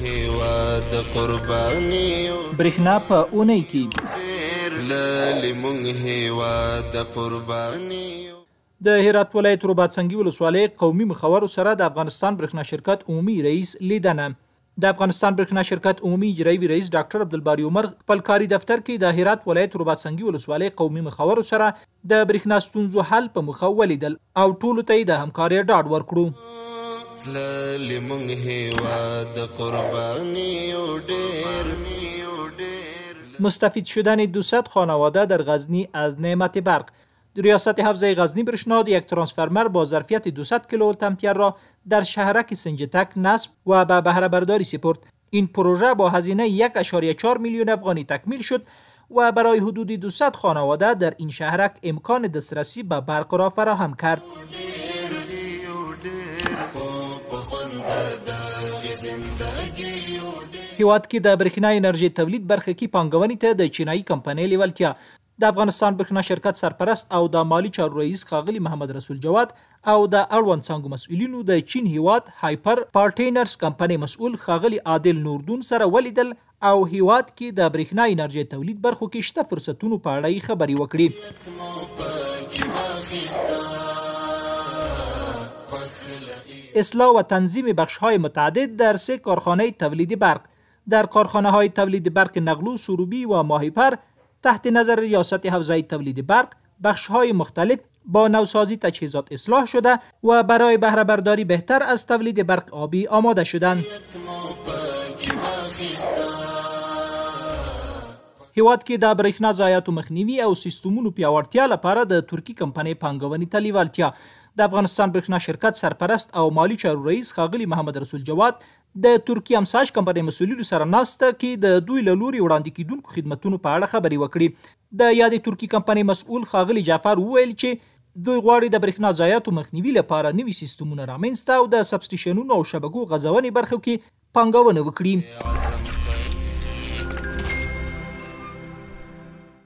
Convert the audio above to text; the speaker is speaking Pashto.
هیواد قرباني برېښنا په اونۍ کې لمونږ هیواد قرباني. د هرات ولایت رباطسنګي ولسوالۍ قومي مخورو سره د افغانستان برېښنا شرکت عمومي رئیس لیدنه. د افغانستان برېښنا شرکت عمومي اجرایي رئیس ډاکټر عبدالباري عمر خپل کاري دفتر کې د هرات ولایت رباطسنګي ولسوالۍ قومي مخورو سره د برېښنا ستونزو حل په موخه ولیدل او ټولو ته یې د همکارۍ ډاډ ورکړو. لمونږ هیواد قرباني مستفید شدن 200 خانواده در غزنی از نعمت برق. ریاست حوزه غزنی برشناد یک ترانسفرمر با ظرفیت 200 کیلوولت امپیر را در شهرک سنجتک نصب و به بهره برداری سپرد. این پروژه با هزینه 1.4 میلیون افغانی تکمیل شد و برای حدود 200 خانواده در این شهرک امکان دسترسی به برق را فراهم کرد. هیواد کې د برېښنا انرژي تولید برخه کې پانګونې ته د چینایي کمپنۍ لیوالتیا. د افغانستان برېښنا شرکت سرپرست او د مالی چارو رئیس ښاغلي محمد رسول جواد او د اړوند څانګو مسؤلینو د چین هیواد هایپر پارټینرز کمپنۍ مسؤل ښاغلي عادل نوردون سره ولیدل او هیواد کې د برېښنا انرژي تولید برخو کې شته فرصتونو په اړه خبرې وکړي. اصلاح و تنظیم بخش‌های متعدد در 3 کارخانه تولید برق. در کارخانه‌های تولید برق نقلو، سروبی و ماهیپر تحت نظر ریاست حوزه تولید برق بخش‌های مختلف با نوسازی تجهیزات اصلاح شده و برای بهره برداری بهتر از تولید برق آبی آماده شدند. هیواد کې د برېښنا ضایعاتو مخنیوي او سیستمونو پیاوړتیا لپاره د ترکی کمپنۍ پانګونې ته لیوالتیا. د افغانستان برېښنا شرکت سرپرست او مالی چارو رئیس ښاغلي محمد رسول جواد د ترکی امساج کمپنۍ مسؤلینو سره ناسته کې د دوی له لوري وړاندې کیدونکو خدمتونو په اړه خبرې وکړي. د یادې ترکی کمپنۍ مسؤل ښاغلي جعفر وویل چې دوی غواړي د برېښنا ضایعاتو مخنیوي لپاره نوي سیستمونه رامنځته او د سبسټیشنونو او شبکو غځونې برخو کې پانګونه وکړي.